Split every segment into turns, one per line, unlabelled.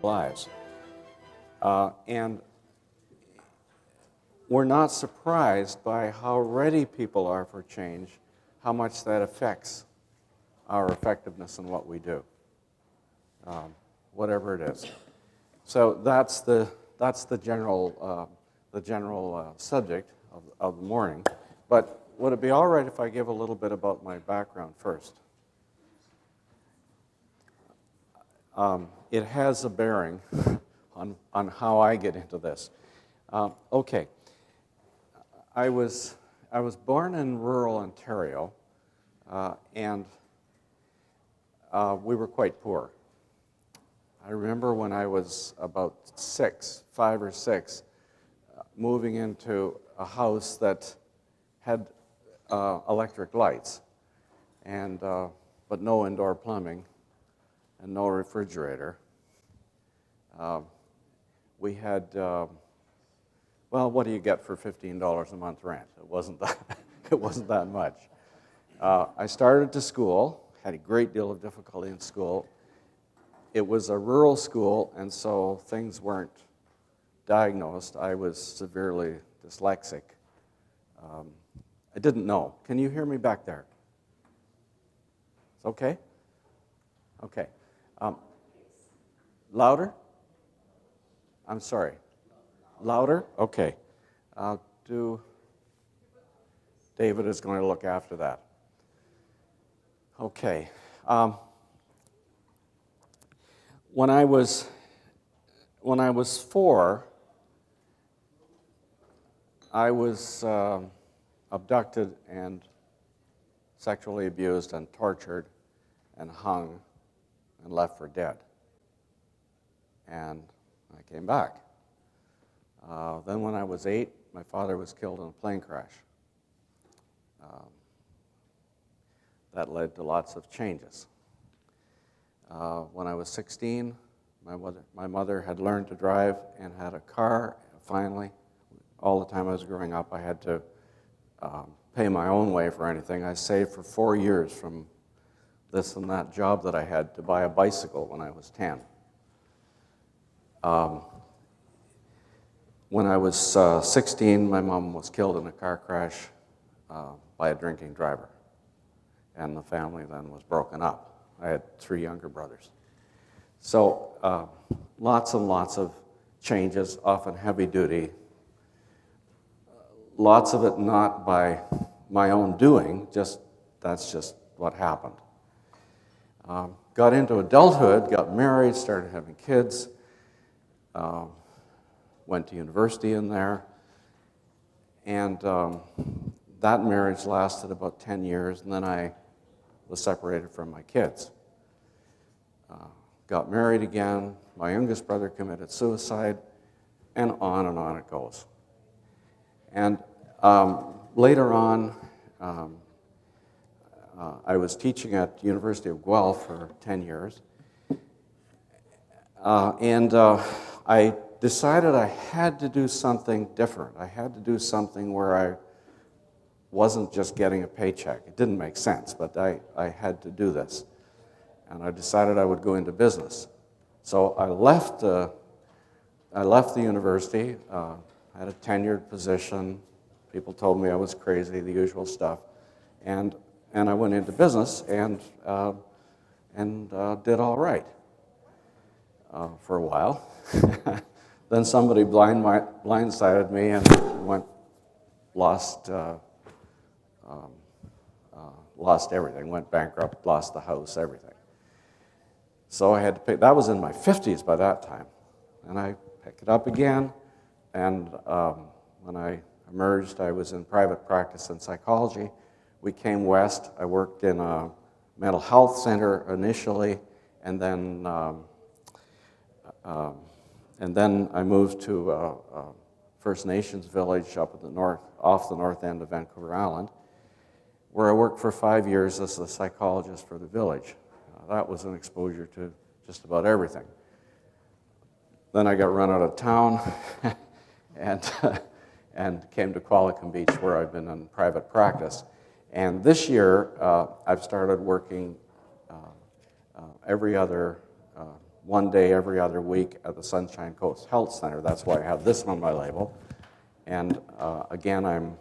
lives. And we're not surprised by how ready people are for change, how much that affects our effectiveness in what we do, whatever it is. So that's the general subject of the morning. But would it be all right if I give a little bit about my background first? It has a bearing on how I get into this. Okay. I was born in rural Ontario, and we were quite poor. I remember when I was about 5 or 6, moving into a house that had electric lights, and but no indoor plumbing and no refrigerator. We had, well, what do you get for $15 a month rent? It wasn't that much. I started to school, had a great deal of difficulty in school. It was a rural school, and so things weren't diagnosed. I was severely dyslexic. I didn't know. Can you hear me back there? It's okay? Okay. Louder? I'm sorry. Louder? Okay. David is going to look after that. Okay. When I was 4, I was abducted and sexually abused and tortured and hung and left for dead. And I came back. Then when I was 8, my father was killed in a plane crash. That led to lots of changes. When I was 16, my mother had learned to drive and had a car. Finally, all the time I was growing up, I had to pay my own way for anything. I saved for 4 years from this and that job that I had to buy a bicycle when I was 10. When I was 16, my mom was killed in a car crash by a drinking driver, and the family then was broken up. I had 3 younger brothers. So lots and lots of changes, often heavy duty. Lots of it not by my own doing, that's just what happened. Got into adulthood, got married, started having kids, went to university in there, and that marriage lasted about 10 years, and then I was separated from my kids. Got married again, my youngest brother committed suicide, and on it goes. And later on, I was teaching at the University of Guelph for 10 years, and I decided I had to do something different. I had to do something where I wasn't just getting a paycheck. It didn't make sense, but I had to do this. And I decided I would go into business. So I left the university. I had a tenured position. People told me I was crazy, the usual stuff. And I went into business and did all right for a while. Then somebody blindsided me and lost everything, went bankrupt, lost the house, everything. So I had to pay. That was in my 50s by that time. And I picked it up again, and when I emerged, I was in private practice in psychology. We came west. I worked in a mental health center initially, and then I moved to a First Nations village up at the north, off the north end of Vancouver Island, where I worked for 5 years as the psychologist for the village. That was an exposure to just about everything. Then I got run out of town and came to Qualicum Beach, where I've been in private practice. And this year, I've started working every other one day every other week at the Sunshine Coast Health Center. That's why I have this on my label. And again, I'm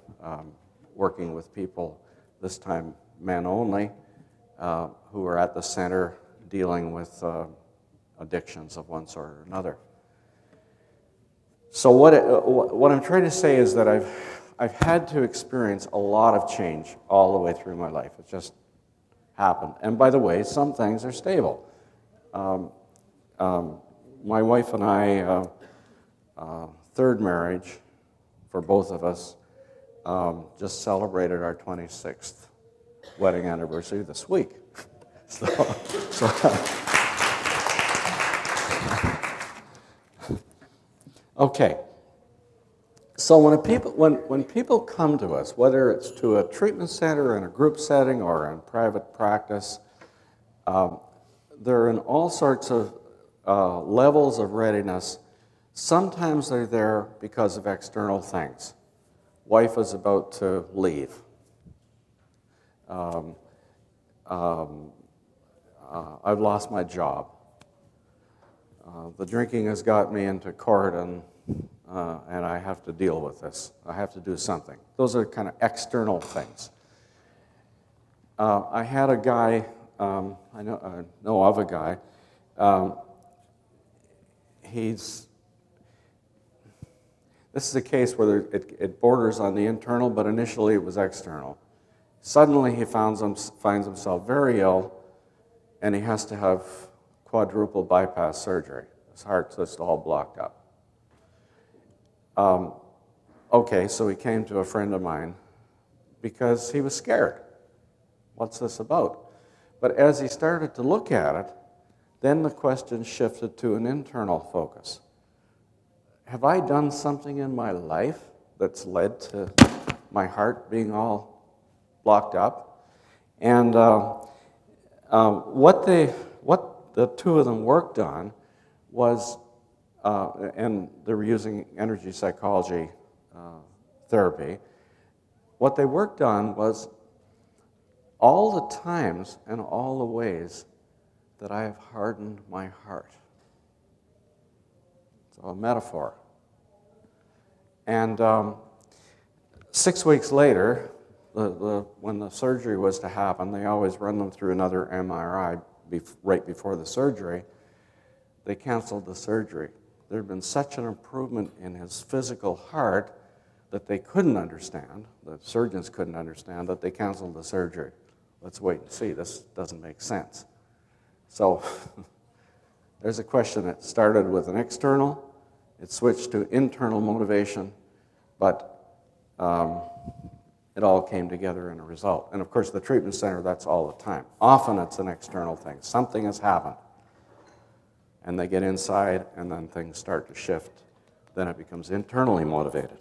working with people, this time men only, who are at the center dealing with addictions of one sort or another. So what I'm trying to say is that I've had to experience a lot of change all the way through my life. It just happened. And by the way, some things are stable. My wife and I, third marriage for both of us, just celebrated our 26th wedding anniversary this week. So okay. So when people come to us, whether it's to a treatment center in a group setting or in private practice, they're in all sorts of levels of readiness. Sometimes they're there because of external things. Wife is about to leave. I've lost my job. The drinking has got me into court, and I have to deal with this. I have to do something. Those are kind of external things. I had a guy, I know of a guy, this is a case where it borders on the internal, but initially it was external. Suddenly he finds himself very ill, and he has to have quadruple bypass surgery. His heart's just all blocked up. Okay, so he came to a friend of mine because he was scared. What's this about? But as he started to look at it, then the question shifted to an internal focus. Have I done something in my life that's led to my heart being all blocked up? And what the two of them worked on was, and they were using energy psychology therapy, what they worked on was all the times and all the ways that I have hardened my heart. So a metaphor. And 6 weeks later, when the surgery was to happen, they always run them through another MRI right before the surgery. They canceled the surgery. There had been such an improvement in his physical heart that they couldn't understand, the surgeons couldn't understand, that they canceled the surgery. Let's wait and see. This doesn't make sense. So there's a question that started with an external, it switched to internal motivation, but it all came together in a result. And of course, the treatment center, that's all the time. Often it's an external thing. Something has happened. And they get inside, and then things start to shift. Then it becomes internally motivated.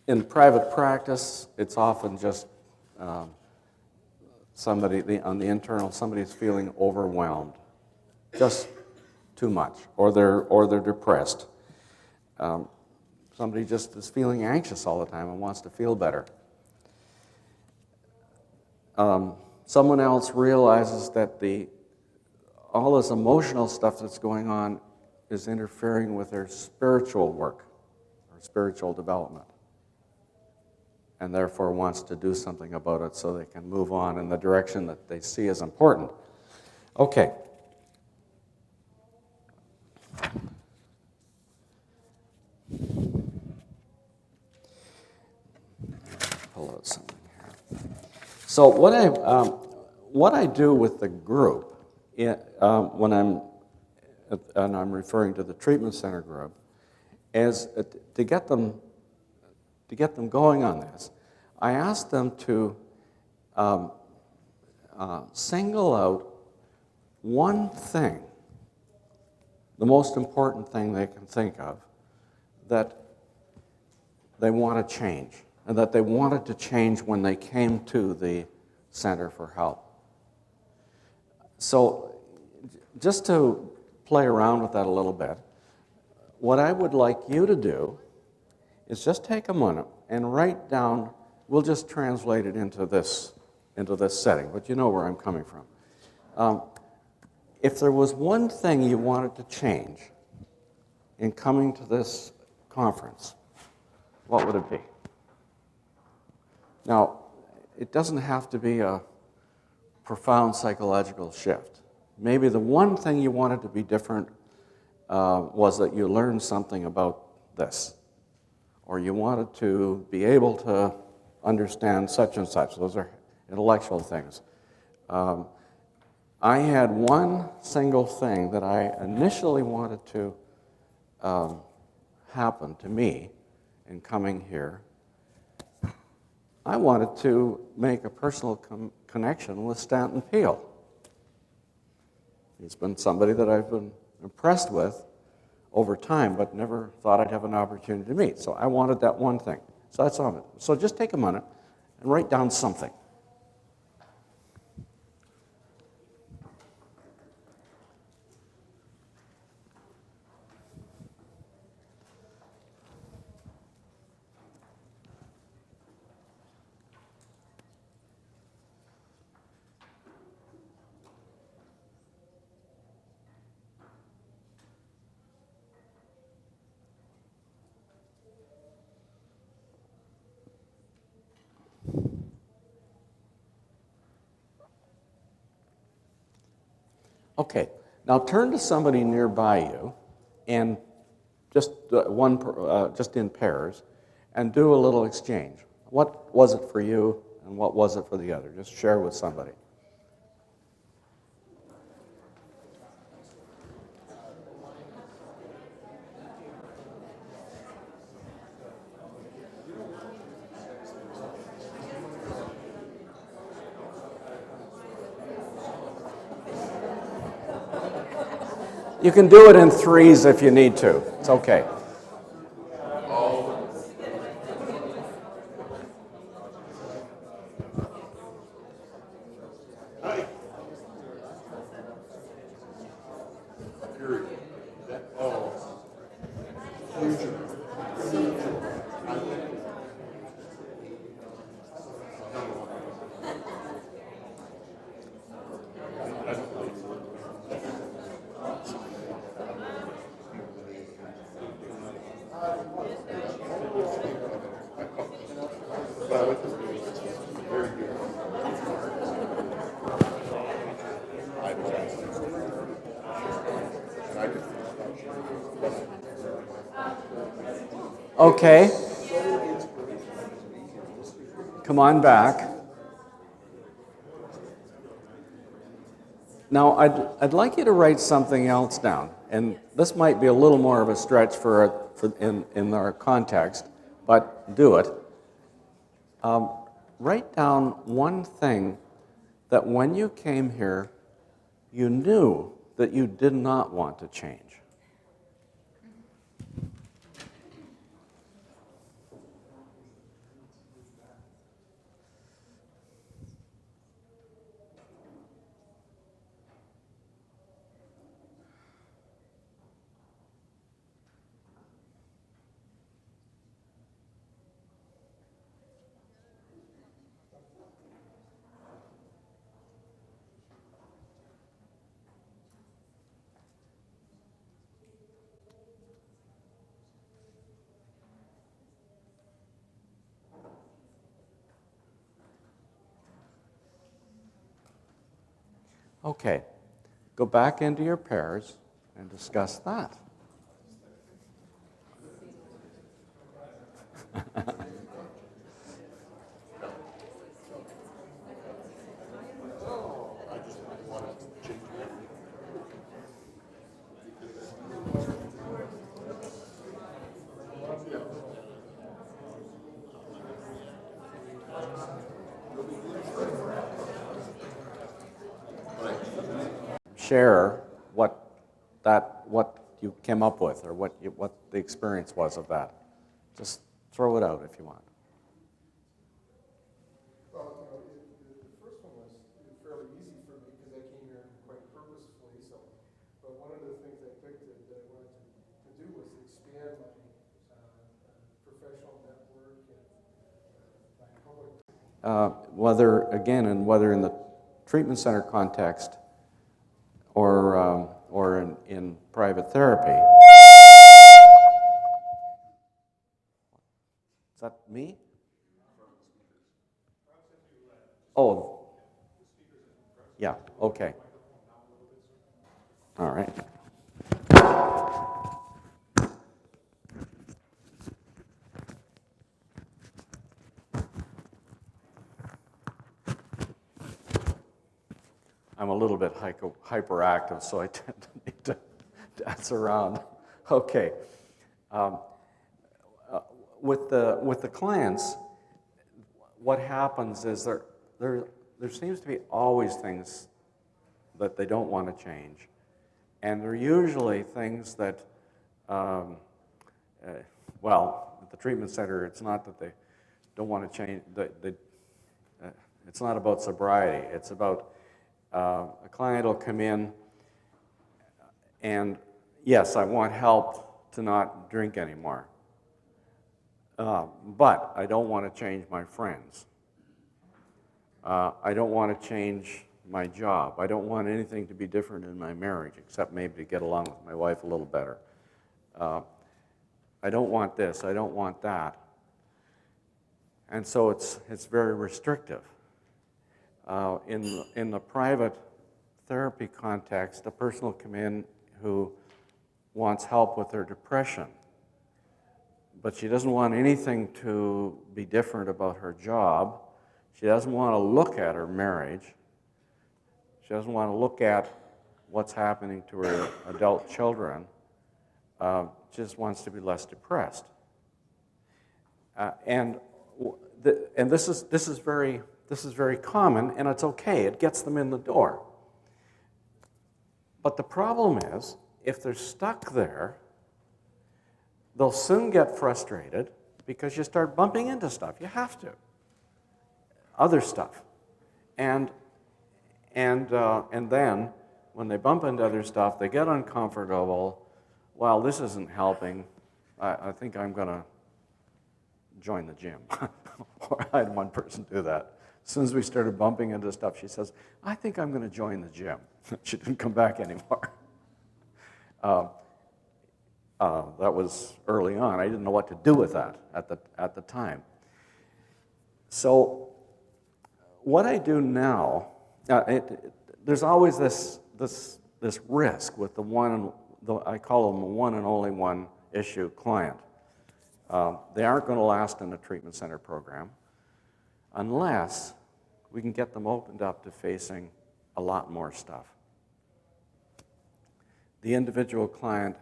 In private practice, it's often just somebody on the internal, somebody's feeling overwhelmed, just too much, or they're depressed. Somebody just is feeling anxious all the time and wants to feel better. Someone else realizes that all this emotional stuff that's going on is interfering with their spiritual work or spiritual development, and therefore wants to do something about it so they can move on in the direction that they see as important. Okay. Pull out something here. So what I do with the group, when I'm referring to the treatment center group, is to get them going on this. I ask them to single out one thing, the most important thing they can think of, that they want to change, and that they wanted to change when they came to the Center for Help. So just to play around with that a little bit, what I would like you to do is just take a minute and write down we'll just translate it into this setting, but you know where I'm coming from. If there was one thing you wanted to change in coming to this conference, what would it be? Now, it doesn't have to be a profound psychological shift. Maybe the one thing you wanted to be different was that you learned something about this, or you wanted to be able to understand such and such. Those are intellectual things. I had one single thing that I initially wanted to happen to me in coming here. I wanted to make a personal connection with Stanton Peele. He's been somebody that I've been impressed with over time, but never thought I'd have an opportunity to meet. So I wanted that one thing. So that's on it. So just take a minute and write down something. Okay, now turn to somebody nearby you, and just in pairs, and do a little exchange. What was it for you, and what was it for the other? Just share with somebody. You can do it in threes if you need to. It's okay. Okay. Come on back. Now, I'd like you to write something else down, and this might be a little more of a stretch in our context, but do it. Write down one thing that when you came here, you knew that you did not want to change. Okay, go back into your pairs and discuss that. Share what you came up with, or what the experience was of that. Just throw it out if you want.
Well, the first one was fairly easy for me because I came here quite purposefully. But one of the things I picked that I wanted to do was expand my professional network and my public
whether in the treatment center context or in private therapy. Is that me? Oh, yeah, okay. All right. I'm a little bit hyperactive, so I tend to need to dance around. Okay. With the clients, what happens is there seems to be always things that they don't want to change, and they're usually things that, well, at the treatment center, it's not that they don't want to change. It's not about sobriety. It's about a client will come in and, yes, I want help to not drink anymore. But I don't want to change my friends. I don't want to change my job. I don't want anything to be different in my marriage, except maybe to get along with my wife a little better. I don't want this. I don't want that. And so it's very restrictive. In the private therapy context, a person will come in who wants help with their depression, but she doesn't want anything to be different about her job. She doesn't want to look at her marriage. She doesn't want to look at what's happening to her adult children. She just wants to be less depressed. And this is very common, and it's okay. It gets them in the door. But the problem is, if they're stuck there, they'll soon get frustrated because you start bumping into stuff. You have to. Other stuff. And then, when they bump into other stuff, they get uncomfortable. Well, this isn't helping. I think I'm going to join the gym. Or I had one person do that. As soon as we started bumping into stuff, she says, I think I'm going to join the gym. She didn't come back anymore. That was early on. I didn't know what to do with that at the time. So what I do now, there's always this risk with I call them the one and only one issue client. They aren't going to last in a treatment center program unless we can get them opened up to facing a lot more stuff. The individual client,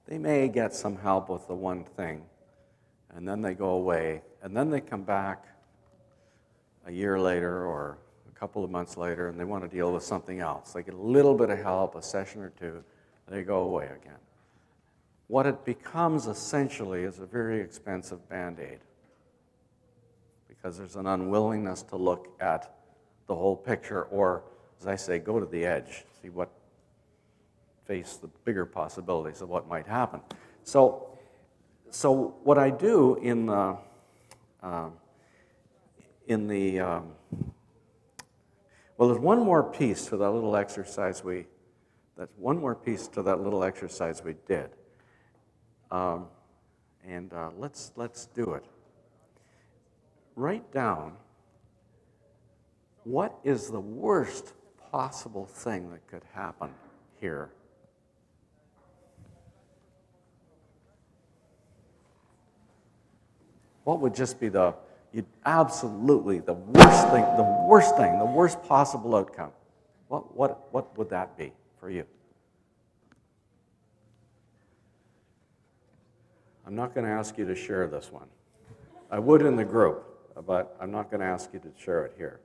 they may get some help with the one thing, and then they go away, and then they come back a year later or a couple of months later, and they want to deal with something else. They get a little bit of help, a session or two, they go away again. What it becomes essentially is a very expensive Band-Aid, because there's an unwillingness to look at the whole picture, or, as I say, go to the edge, face the bigger possibilities of what might happen. So what I do well, there's one more piece to that little exercise we did. Let's do it. Write down what is the worst possible thing that could happen here. What would just be absolutely the worst possible outcome? What would that be for you? I'm not going to ask you to share this one. I would in the group, but I'm not going to ask you to share it here.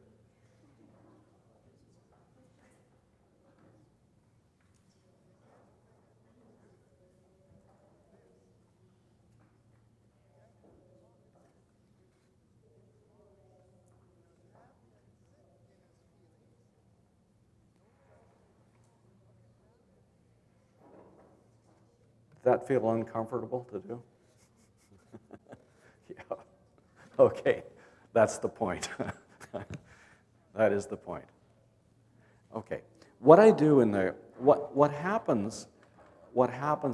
Does that feel uncomfortable to do? Yeah. Okay. That's the point. That is the point. Okay. What I do in the what happens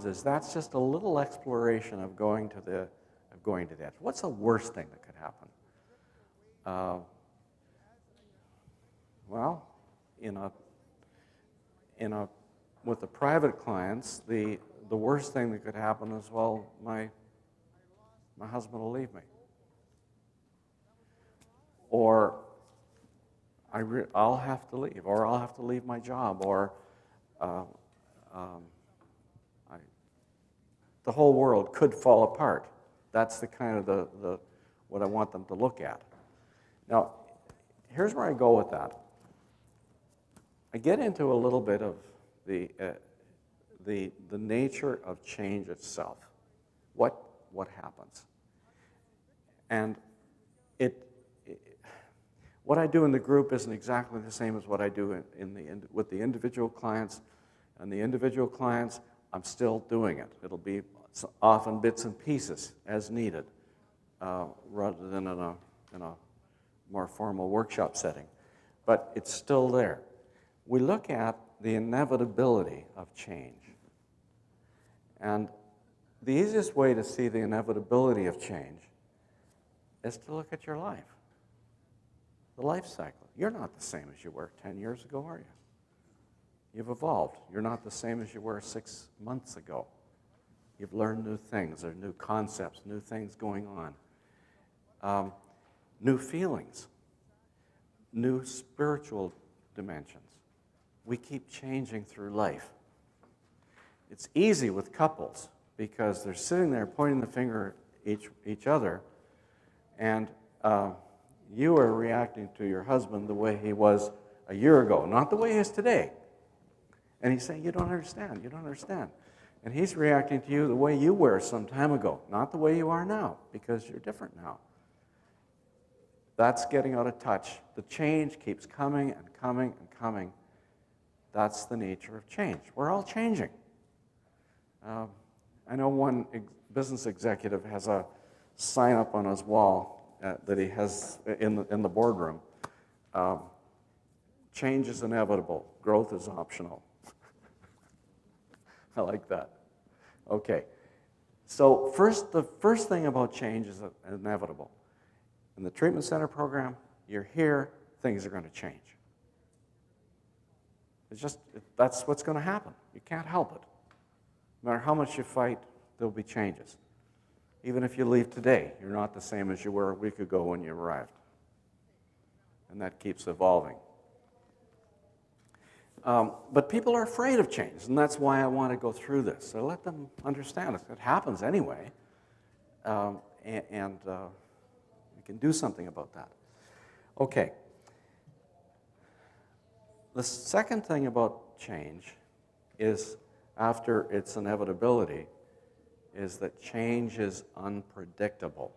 is that's just a little exploration of going to the edge. What's the worst thing that could happen? Well, with the private clients, the worst thing that could happen is, well, my husband will leave me, or I'll have to leave, or I'll have to leave my job, or the whole world could fall apart. That's the kind of the what I want them to look at. Now, here's where I go with that. I get into a little bit of the nature of change itself. What happens? And what I do in the group isn't exactly the same as what I do with the individual clients. And the individual clients, I'm still doing it. It'll be often bits and pieces as needed, rather than in a more formal workshop setting. But it's still there. We look at the inevitability of change. And the easiest way to see the inevitability of change is to look at your life. The life cycle. You're not the same as you were 10 years ago, are you? You've evolved. You're not the same as you were 6 months ago. You've learned new things. There are new concepts, new things going on. New feelings, new spiritual dimensions. We keep changing through life. It's easy with couples because they're sitting there pointing the finger at each other, and you are reacting to your husband the way he was a year ago, not the way he is today. And he's saying, you don't understand, you don't understand. And he's reacting to you the way you were some time ago, not the way you are now, because you're different now. That's getting out of touch. The change keeps coming and coming and coming. That's the nature of change. We're all changing. I know one business executive has a sign up on his wall that he has in the boardroom. Change is inevitable. Growth is optional. I like that. Okay. So the first thing about change is inevitable. In the treatment center program, you're here, things are going to change. That's what's going to happen. You can't help it. No matter how much you fight, there'll be changes. Even if you leave today, you're not the same as you were a week ago when you arrived. And that keeps evolving. But people are afraid of change, and that's why I want to go through this. So let them understand it. It happens anyway, and we can do something about that. Okay. The second thing about change is, after its inevitability, is that change is unpredictable.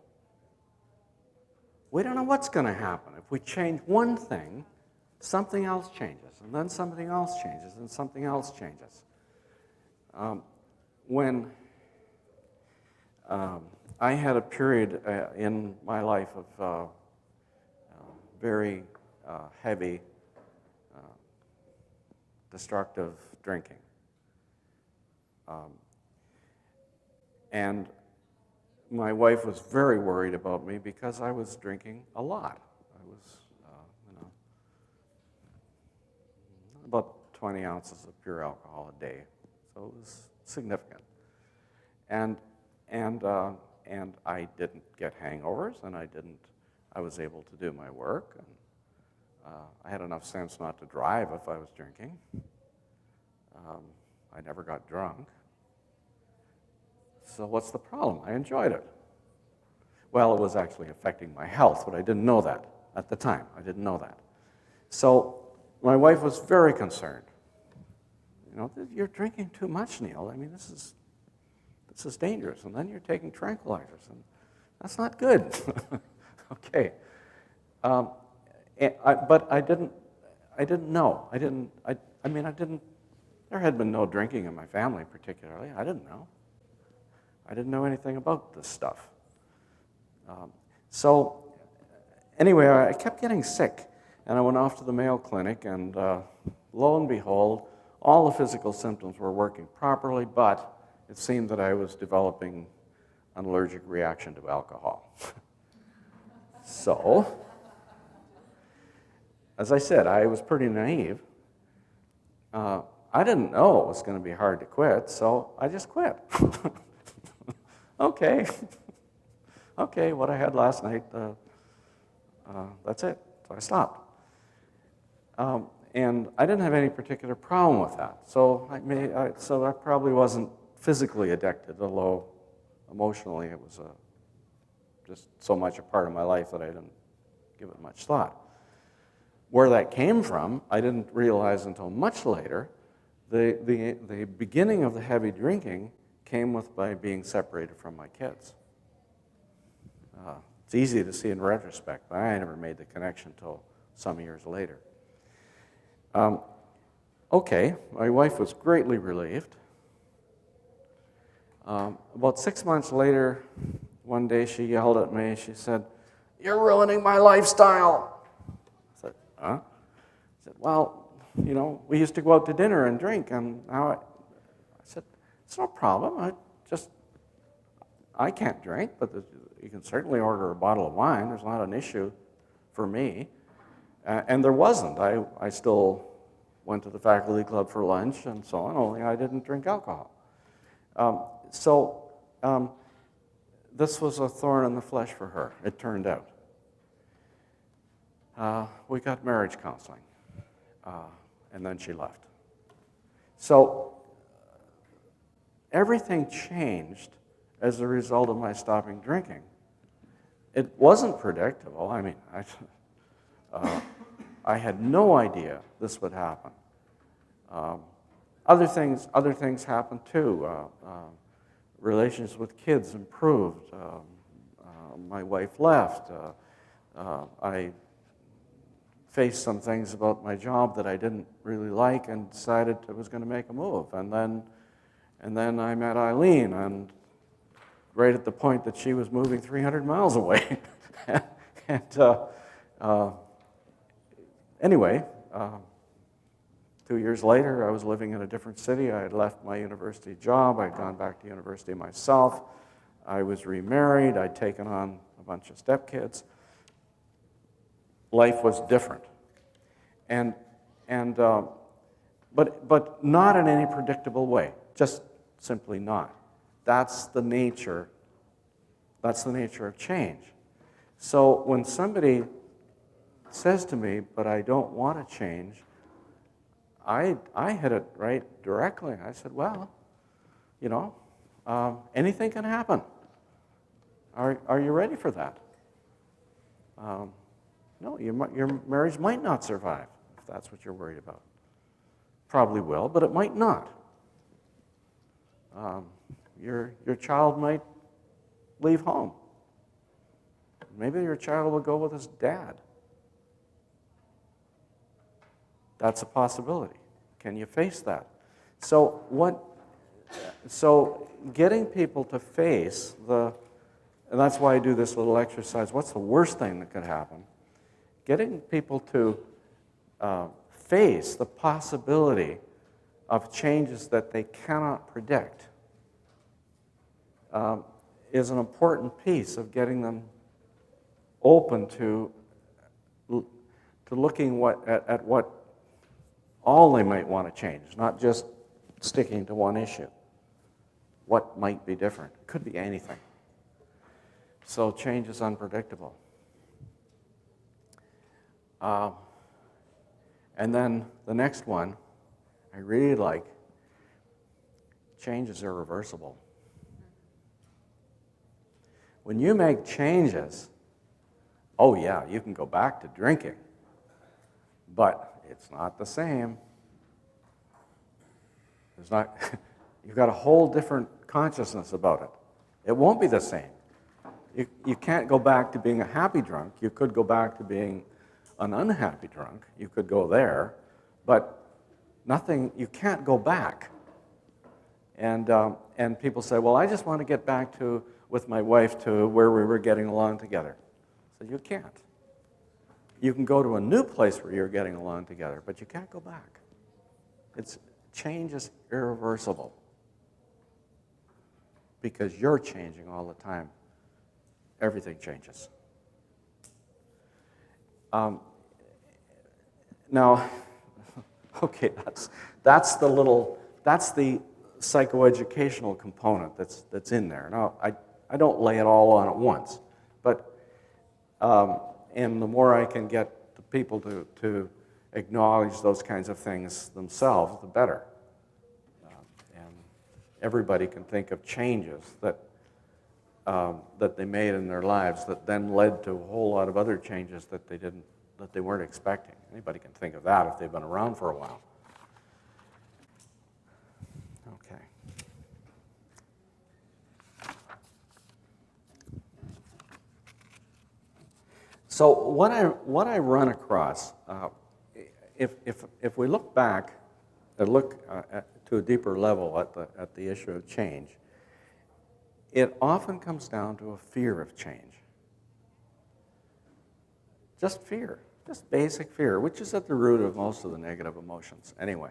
We don't know what's going to happen. If we change one thing, something else changes, and then something else changes, and something else changes. When I had a period in my life of very heavy, destructive drinking. And my wife was very worried about me because I was drinking a lot. I was, about 20 ounces of pure alcohol a day, so it was significant. And I didn't get hangovers, and I was able to do my work, and I had enough sense not to drive if I was drinking. I never got drunk. So what's the problem? I enjoyed it. Well, it was actually affecting my health, but I didn't know that at the time. I didn't know that. So my wife was very concerned. You're drinking too much, Neill. I mean, this is dangerous. And then you're taking tranquilizers, and that's not good. Okay. But I didn't know. There had been no drinking in my family particularly. I didn't know. I didn't know anything about this stuff. Anyway, I kept getting sick, and I went off to the Mayo Clinic, and lo and behold, all the physical symptoms were working properly, but it seemed that I was developing an allergic reaction to alcohol. So, as I said, I was pretty naive. I didn't know it was going to be hard to quit, so I just quit. Okay, what I had last night, that's it. So I stopped. And I didn't have any particular problem with that. So I probably wasn't physically addicted, although emotionally it was just so much a part of my life that I didn't give it much thought. Where that came from, I didn't realize until much later. The beginning of the heavy drinking came with by being separated from my kids. It's easy to see in retrospect, but I never made the connection until some years later. Okay, my wife was greatly relieved. About 6 months later, one day she yelled at me. She said, "You're ruining my lifestyle." I said, "Huh?" She said, "Well, you know, we used to go out to dinner and drink, and now I said, "It's no problem. I can't drink, but you can certainly order a bottle of wine. There's not an issue for me." And there wasn't. I still went to the faculty club for lunch and so on, only I didn't drink alcohol. This was a thorn in the flesh for her, it turned out. We got marriage counseling, and then she left. So everything changed as a result of my stopping drinking. It wasn't predictable. I mean, I had no idea this would happen. Other things happened too. Relations with kids improved. My wife left. I faced some things about my job that I didn't really like and decided I was going to make a move. And then I met Eileen, and right at the point that she was moving 300 miles away. Anyway, 2 years later, I was living in a different city. I had left my university job. I had gone back to university myself. I was remarried. I'd taken on a bunch of stepkids. Life was different, but not in any predictable way. Just simply not. That's the nature of change. So when somebody says to me, "But I don't want to change," I hit it right directly. I said, "Well, you know, anything can happen. Are you ready for that? No, your marriage might not survive, if that's what you're worried about. Probably will, but it might not. Your child might leave home. Maybe your child will go with his dad. That's a possibility. Can you face that?" So getting people to face and that's why I do this little exercise, what's the worst thing that could happen? Getting people to face the possibility of changes that they cannot predict is an important piece of getting them open to looking at what all they might want to change, not just sticking to one issue. What might be different? Could be anything. So change is unpredictable. And then the next one, I really like, change is irreversible. When you make changes, oh yeah, you can go back to drinking, but it's not the same. You've got a whole different consciousness about it. It won't be the same. You can't go back to being a happy drunk. You could go back to being an unhappy drunk. You could go there, but you can't go back. And people say, "Well, I just want to get back with my wife to where we were getting along together." So you can't. you can go to a new place where you're getting along together, but you can't go back. Change is irreversible because you're changing all the time. Everything changes. Now, okay, that's the psychoeducational component that's in there. Now, I don't lay it all on at once, but and the more I can get the people to acknowledge those kinds of things themselves, the better. And everybody can think of changes that they made in their lives that then led to a whole lot of other changes that they weren't expecting. Anybody can think of that if they've been around for a while. Okay. So what I run across, if we look back and look to a deeper level at the issue of change, it often comes down to a fear of change. Just fear, just basic fear, which is at the root of most of the negative emotions anyway.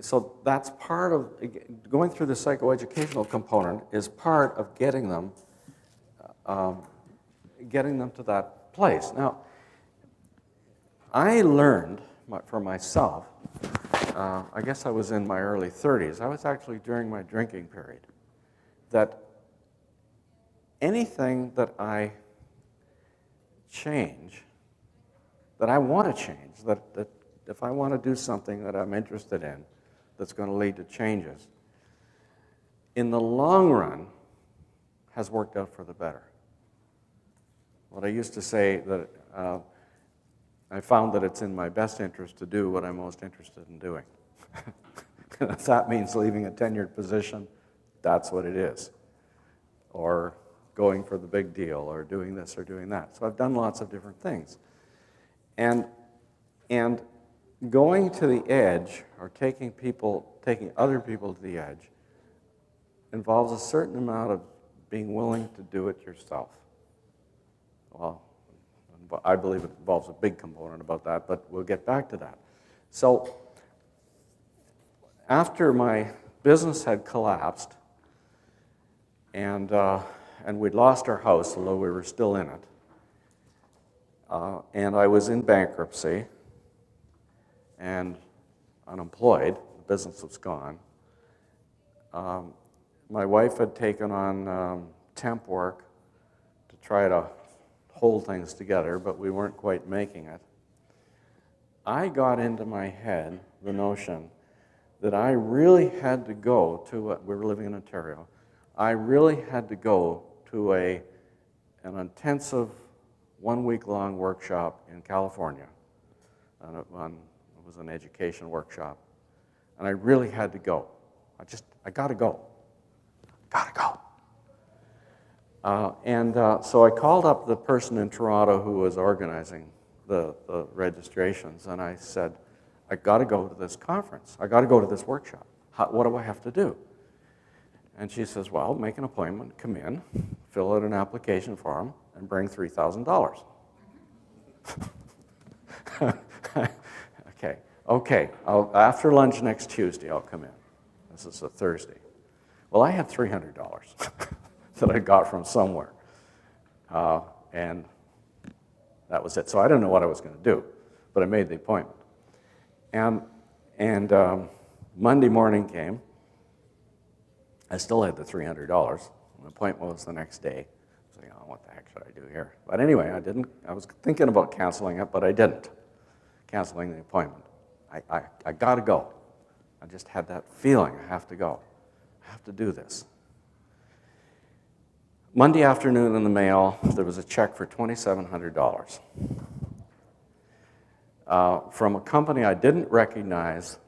So that's part of, going through the psychoeducational component is part of getting them to that place. Now, I learned for myself, I guess I was in my early 30s, I was actually during my drinking period, that anything that I change, that I want to change, that if I want to do something that I'm interested in that's going to lead to changes, in the long run has worked out for the better. What I used to say that I found that it's in my best interest to do what I'm most interested in doing. And if that means leaving a tenured position, that's what it is. Or going for the big deal, or doing this or doing that. So I've done lots of different things. And going to the edge, or taking other people to the edge, involves a certain amount of being willing to do it yourself. Well, I believe it involves a big component about that, but we'll get back to that. So after my business had collapsed, and we'd lost our house, although we were still in it, and I was in bankruptcy and unemployed, the business was gone. My wife had taken on temp work to try to hold things together, but we weren't quite making it. I got into my head the notion that I really had to go to, we were living in Ontario, I really had to go to an intensive 1-week-long workshop in California. It was an education workshop. And I really had to go. I got to go. Got to go. So I called up the person in Toronto who was organizing the registrations, and I said, I got to go to this conference. I got to go to this workshop. What do I have to do? And she says, well, make an appointment, come in, fill out an application form, and bring $3,000. Okay. After lunch next Tuesday, I'll come in. This is a Thursday. Well, I had $300 that I got from somewhere. And that was it. So I didn't know what I was going to do, but I made the appointment. And Monday morning came. I still had the $300. The appointment was the next day. I was like, oh, what the heck should I do here? But anyway, I was thinking about canceling it, but I didn't. Canceling the appointment. I got to go. I just had that feeling, I have to go. I have to do this. Monday afternoon in the mail, there was a check for $2,700 from a company I didn't recognize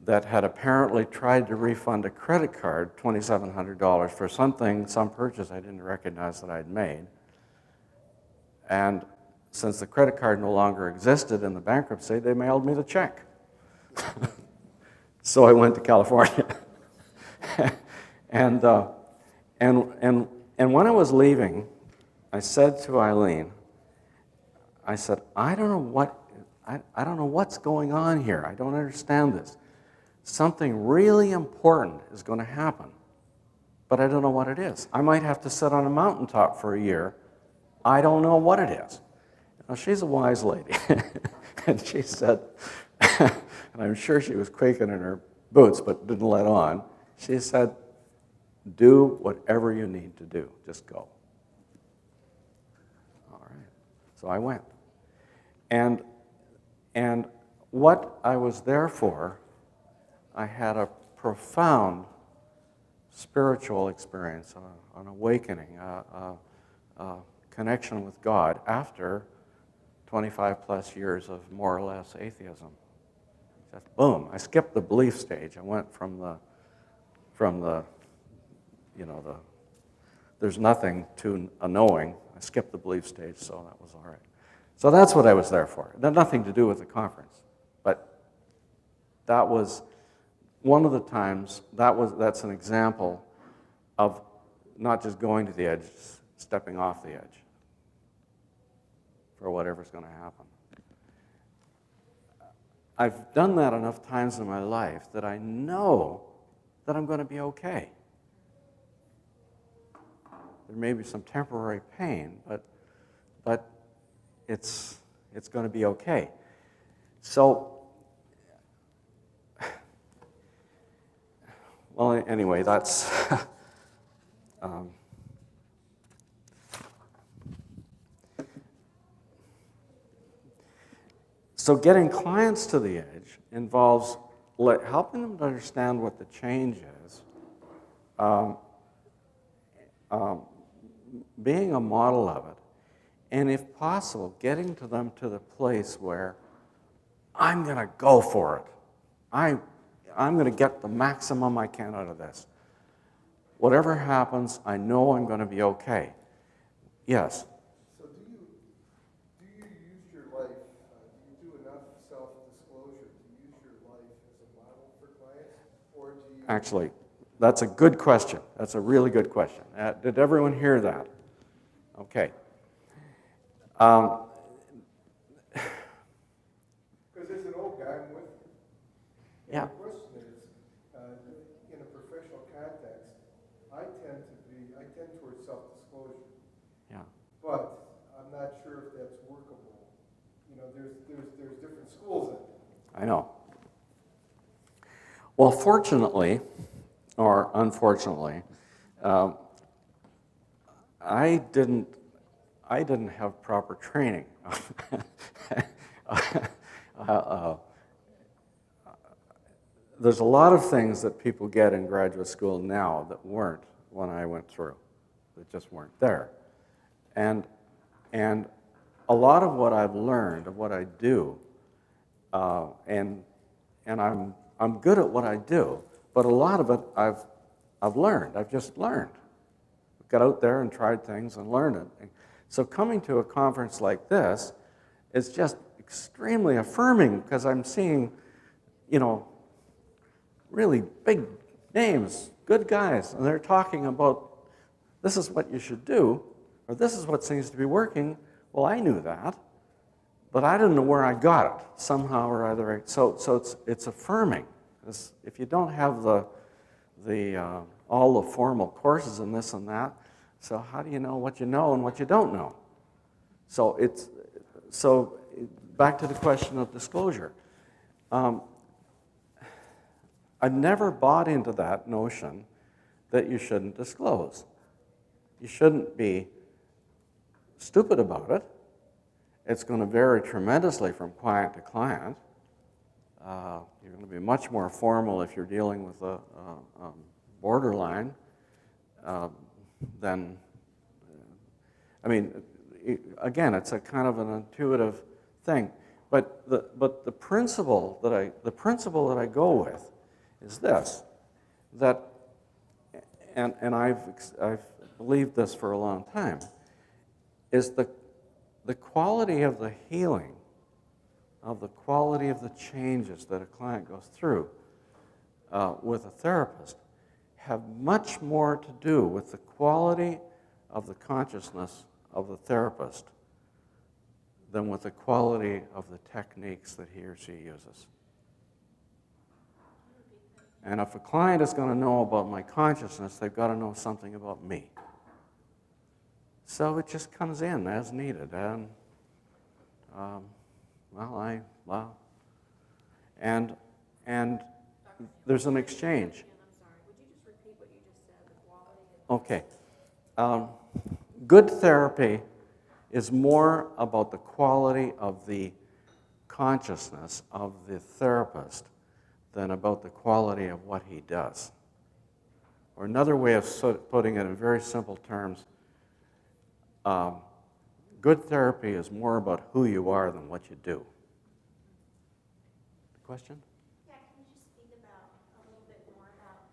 that had apparently tried to refund a credit card, $2,700, for some purchase I didn't recognize that I'd made. And since the credit card no longer existed in the bankruptcy, they mailed me the check. So I went to California. And And when I was leaving, I said to Eileen, I said, I don't know what's going on here. I don't understand this. Something really important is going to happen, but I don't know what it is. I might have to sit on a mountaintop for a year. I don't know what it is. Now, she's a wise lady. And she said, and I'm sure she was quaking in her boots, but didn't let on. She said, do whatever you need to do. Just go. All right. So I went. And what I was there for, I had a profound spiritual experience, an awakening, a connection with God after 25 plus years of more or less atheism. Just boom, I skipped the belief stage. I went from the there's nothing to a knowing. I skipped the belief stage, so that was all right. So that's what I was there for. It had nothing to do with the conference, but that was one of the times, that's an example of not just going to the edge, stepping off the edge for whatever's going to happen. I've done that enough times in my life that I know that I'm going to be okay. There may be some temporary pain, but it's going to be okay. So, well, anyway, that's so getting clients to the edge involves helping them to understand what the change is, being a model of it, and if possible, getting to them to the place where I'm going to go for it. I'm going to get the maximum I can out of this. Whatever happens, I know I'm going to be okay. Yes?
So do you use your life, do you do enough self-disclosure to use your life as a model for clients? Or do you...
Actually, that's a good question. That's a really good question. Did everyone hear that? Okay.
Because as an old guy, I'm with you. And
Yeah.
the question is, in a professional context, I tend towards self-disclosure.
Yeah.
But I'm not sure if that's workable. You know, there's different schools in it.
I know. Well, fortunately, or unfortunately, I didn't have proper training. There's a lot of things that people get in graduate school now that weren't when I went through, that just weren't there. And a lot of what I've learned, of what I do, and I'm good at what I do, but a lot of it I've learned. I've just learned. Got out there and tried things and learned it. So coming to a conference like this is just extremely affirming because I'm seeing, really big names, good guys, and they're talking about this is what you should do, or this is what seems to be working. Well, I knew that, but I didn't know where I got it somehow or other. So it's affirming. If you don't have all the formal courses and this and that, so how do you know what you know and what you don't know? So back to the question of disclosure. I've never bought into that notion that you shouldn't disclose. You shouldn't be stupid about it. It's going to vary tremendously from client to client. You're going to be much more formal if you're dealing with a borderline than, again, it's a kind of an intuitive thing. But the principle that I go with is this, that, and I've believed this for a long time, is the quality of the healing, of the quality of the changes that a client goes through with a therapist have much more to do with the quality of the consciousness of the therapist than with the quality of the techniques that he or she uses. And if a client is going to know about my consciousness, they've got to know something about me. So it just comes in as needed. And, and there's an exchange.
I'm sorry, would you just repeat what you just said, the quality?
Okay. Good therapy is more about the quality of the consciousness of the therapist than about the quality of what he does. Or another way of putting it in very simple terms, good therapy is more about who you are than what you do. Question?
Yeah, can you just speak about a little bit more about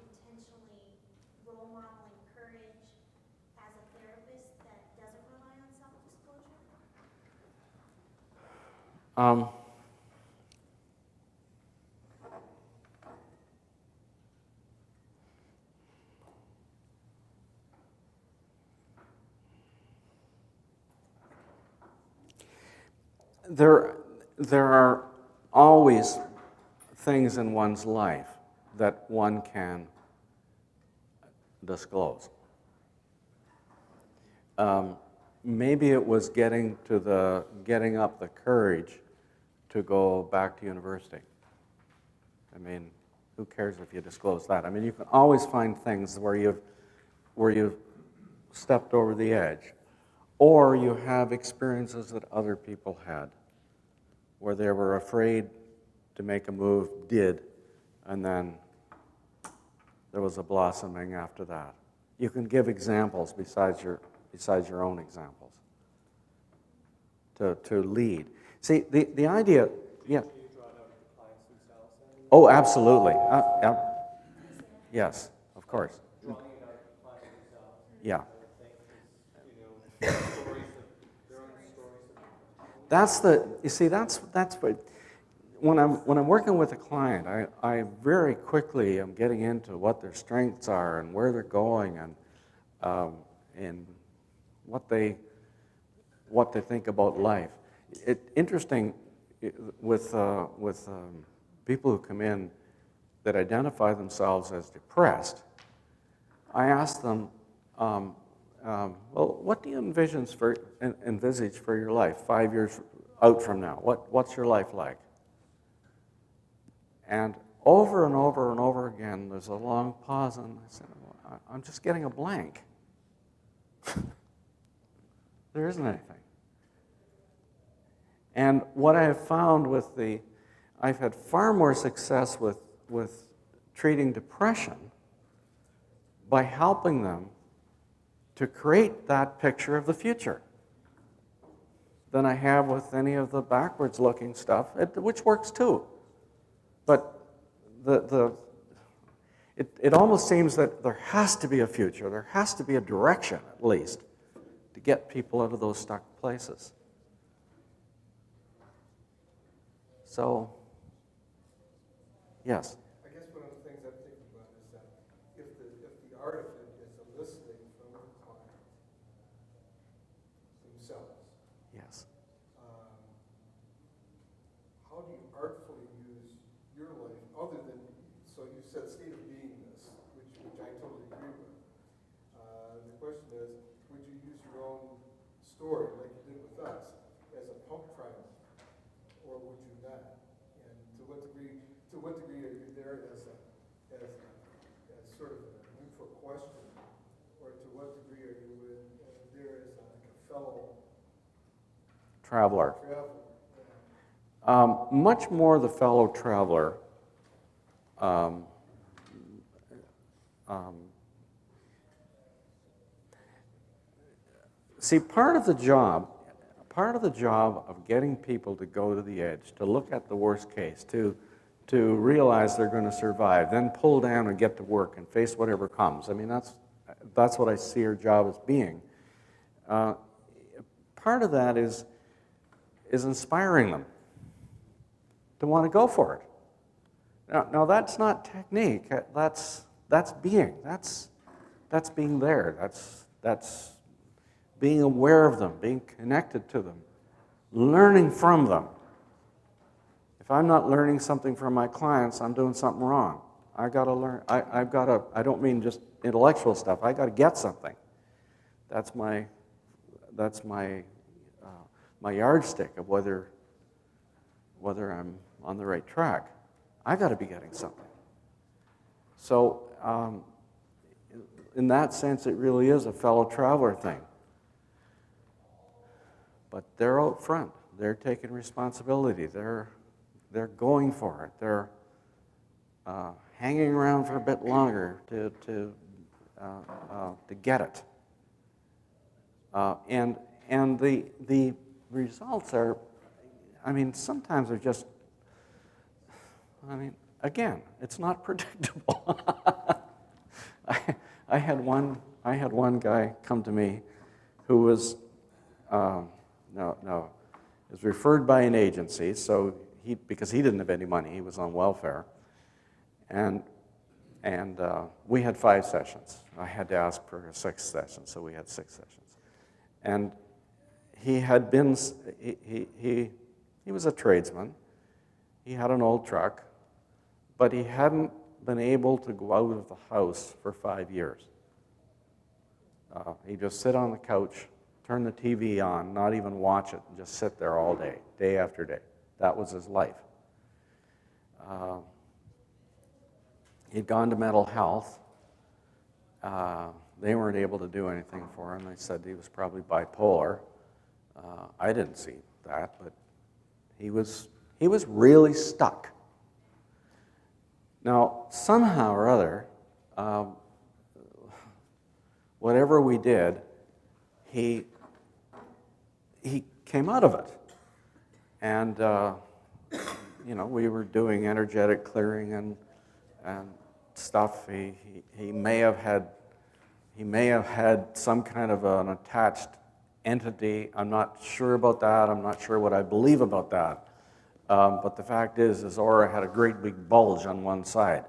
intentionally role modeling courage as a therapist that doesn't rely on self-disclosure?
There are always things in one's life that one can disclose. Maybe it was getting up the courage to go back to university. I mean, who cares if you disclose that? I mean, you can always find things where you've stepped over the edge, or you have experiences that other people had, where they were afraid to make a move, did, and then there was a blossoming after that. You can give examples besides your own examples to lead. See, the idea, yeah. Oh, absolutely. Yes, of course. Yeah. That's what, when I'm working with a client, I very quickly am getting into what their strengths are and where they're going and what they think about life. Interesting with people who come in that identify themselves as depressed. I ask them, well, what do you envisage for your life 5 years out from now? What's your life like? And over and over and over again, there's a long pause, and I say, well, I'm just getting a blank. There isn't anything. And what I have found I've had far more success with treating depression by helping them to create that picture of the future than I have with any of the backwards-looking stuff, which works too. But it almost seems that there has to be a future, there has to be a direction at least to get people out of those stuck places. So, yes?
I guess one of the things I'm thinking about is that if the art of it is eliciting from the client themselves,
Yes.
how do you artfully use your life other than, so you said state of beingness, which I totally agree with. The question is, would you use your own story like you did with us as a pump primer, or would you not? And to what degree are you there as sort of a neutral question, or to what degree are you there as like a fellow
Traveler.
traveler?
Much more the fellow traveler. See, part of the job of getting people to go to the edge, to look at the worst case, to realize they're going to survive, then pull down and get to work and face whatever comes. I mean, that's what I see our job as being. Part of that is inspiring them to want to go for it. Now that's not technique. That's being. That's being there. That's being aware of them, being connected to them, learning from them. If I'm not learning something from my clients, I'm doing something wrong. I got to learn. I don't mean just intellectual stuff. I got to get something. That's my my yardstick of whether I'm on the right track. I got to be getting something. So, in that sense, it really is a fellow traveler thing. But they're out front. They're taking responsibility. They're going for it. They're hanging around for a bit longer to get it. And the results are, I mean, sometimes they're just, I mean, again, it's not predictable. I had one guy come to me who was was referred by an agency, so because he didn't have any money, he was on welfare, and we had 5 sessions. I had to ask for a 6th session, so we had 6 sessions. And he had been, he was a tradesman. He had an old truck, but he hadn't been able to go out of the house for 5 years. He'd just sit on the couch, turn the TV on, not even watch it, and just sit there all day, day after day. That was his life. He'd gone to mental health. They weren't able to do anything for him. They said he was probably bipolar. I didn't see that, but he was really stuck. Now, somehow or other, whatever we did, he came out of it. And, we were doing energetic clearing and stuff. He may have had some kind of an attached entity. I'm not sure about that. I'm not sure what I believe about that. But the fact is his aura had a great big bulge on one side.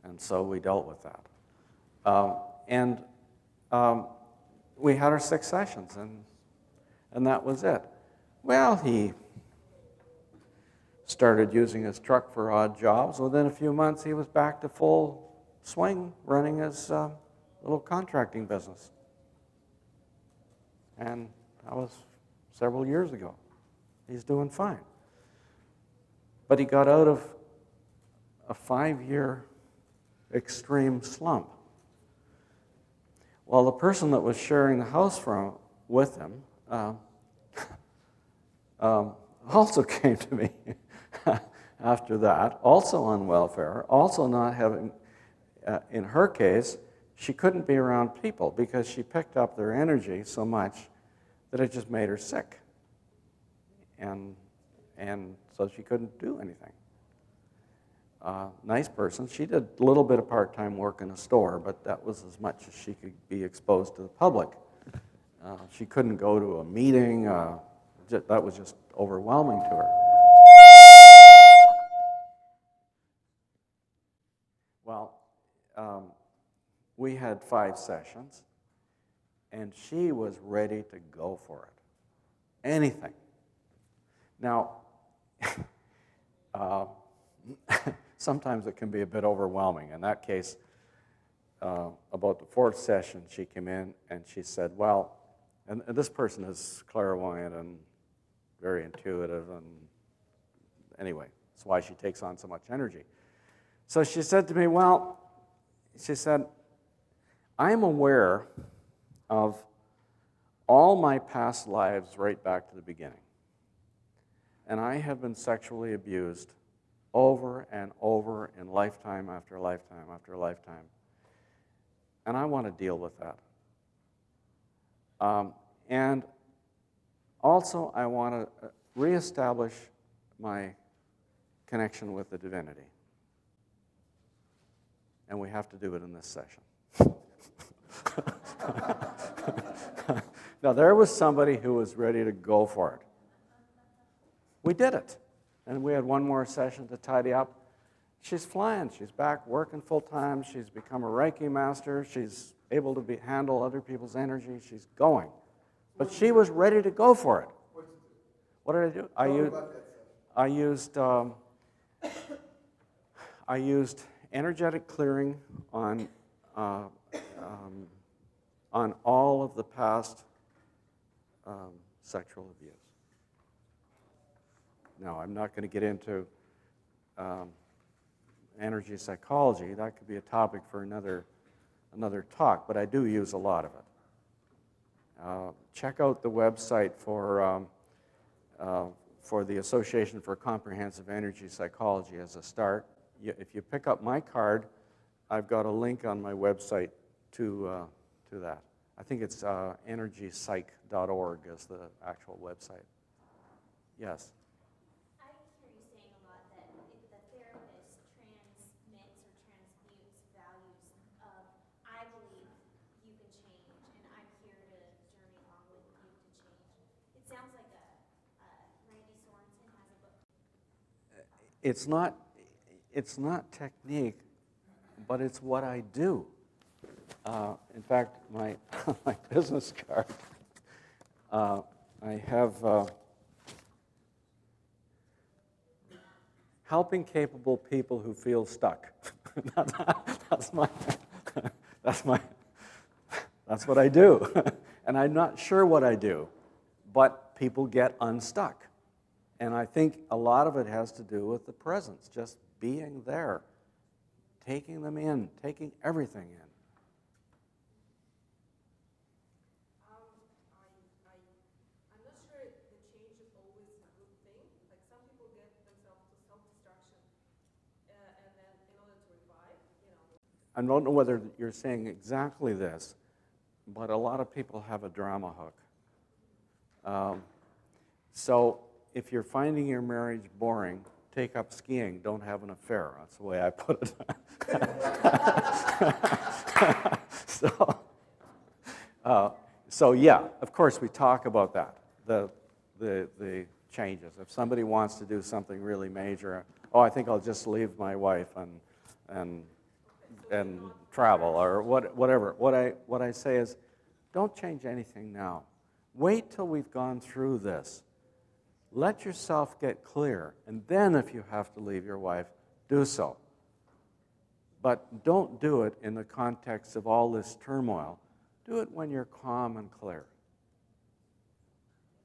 And so we dealt with that. We had our 6 sessions, and that was it. Well, he started using his truck for odd jobs. Within a few months, he was back to full swing running his little contracting business. And that was several years ago. He's doing fine. But he got out of a 5-year extreme slump. Well, the person that was sharing the house with him also came to me after that, also on welfare, also not having, in her case, she couldn't be around people because she picked up their energy so much that it just made her sick. And so she couldn't do anything. Nice person. She did a little bit of part-time work in a store, but that was as much as she could be exposed to the public. She couldn't go to a meeting. That was just overwhelming to her. Well, we had 5 sessions, and she was ready to go for it. Anything. Now, sometimes it can be a bit overwhelming. In that case, about the 4th session, she came in and she said, well, and this person is clairvoyant and very intuitive, and anyway, that's why she takes on so much energy. So she said to me, well, she said, I'm aware of all my past lives right back to the beginning. And I have been sexually abused over and over in lifetime after lifetime after lifetime. And I want to deal with that. And also, I want to reestablish my connection with the divinity. And we have to do it in this session. Now, there was somebody who was ready to go for it. We did it. And we had one more session to tidy up. She's flying. She's back working full-time. She's become a Reiki master. She's able to handle other people's energy. She's going. But she was ready to go for it. What did I do? I used energetic clearing on all of the past sexual abuse. Now, I'm not going to get into energy psychology. That could be a topic for another talk, but I do use a lot of it. Check out the website for the Association for Comprehensive Energy Psychology as a start. If you pick up my card, I've got a link on my website to that. I think it's energypsych.org is the actual website. Yes?
I hear you saying a lot that if the therapist transmits or transmutes values of, I believe you can change, and I'm here to journey along with you to change. It sounds like Randy Sorensen has a book.
It's not technique, but it's what I do. In fact, my my business card, I have helping capable people who feel stuck. That's what I do. And I'm not sure what I do, but people get unstuck. And I think a lot of it has to do with the presence, just being there, taking them in, taking everything in.
I'm not sure the change is always a good thing. Like some people get themselves to self-destruction and then in order to revive,
I don't know whether you're saying exactly this, but a lot of people have a drama hook. So if you're finding your marriage boring, take up skiing, don't have an affair. That's the way I put it. So yeah, of course we talk about that, the changes. If somebody wants to do something really major, I think I'll just leave my wife and travel or whatever. What I say is, don't change anything now. Wait till we've gone through this. Let yourself get clear, and then if you have to leave your wife, do so. But don't do it in the context of all this turmoil. Do it when you're calm and clear.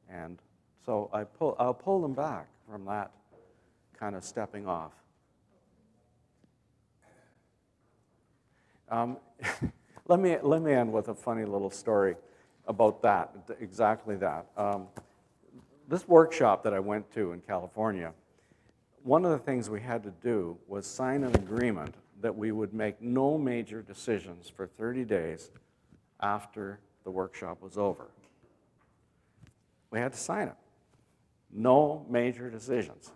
And so I'll pull them back from that kind of stepping off. Let me end with a funny little story about that, exactly that. This workshop that I went to in California, one of the things we had to do was sign an agreement that we would make no major decisions for 30 days after the workshop was over. We had to sign it. No major decisions.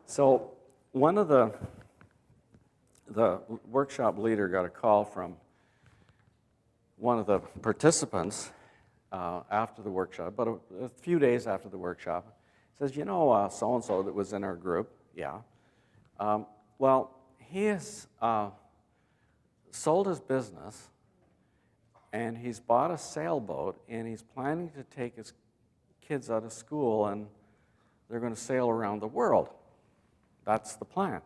So one of the workshop leader got a call from one of the participants after the workshop, but a few days after the workshop, says, so-and-so that was in our group, yeah. Well, he has sold his business, and he's bought a sailboat, and he's planning to take his kids out of school, and they're going to sail around the world. That's the plan.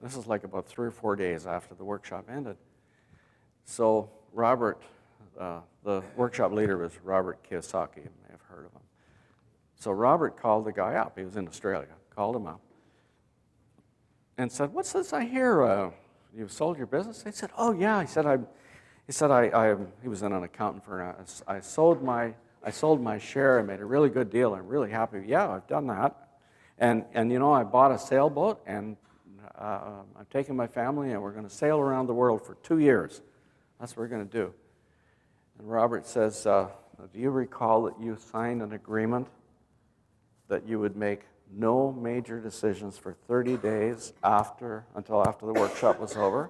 This is like about 3 or 4 days after the workshop ended. So Robert, the workshop leader was Robert Kiyosaki. You may have heard of him. So Robert called the guy up. He was in Australia. Called him up and said, "What's this I hear? You've sold your business?" He said, "Oh yeah." He said, he was an accountant for. I sold my share. I made a really good deal. I'm really happy. Yeah, I've done that. And I bought a sailboat, and I'm taking my family, and we're going to sail around the world for 2 years. That's what we're going to do." And Robert says, "Do you recall that you signed an agreement that you would make no major decisions for 30 days until after the workshop was over?"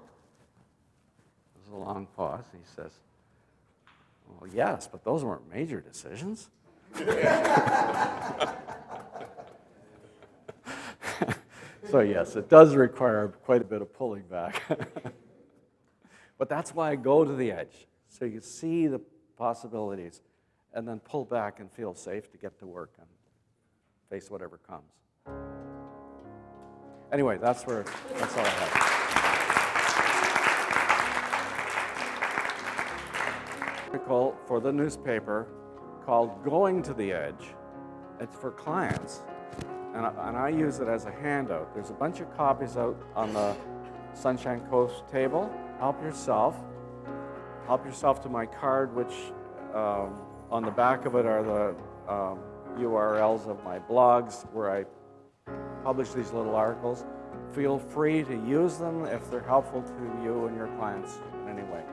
There's a long pause. He says, "Well, yes, but those weren't major decisions." So yes, it does require quite a bit of pulling back. But that's why I go to the edge, so you see the possibilities, and then pull back and feel safe to get to work and face whatever comes. Anyway, that's all I have. Article for the newspaper called "Going to the Edge." It's for clients, and I use it as a handout. There's a bunch of copies out on the Sunshine Coast table. Help yourself to my card, which on the back of it are the URLs of my blogs where I publish these little articles. Feel free to use them if they're helpful to you and your clients in any way.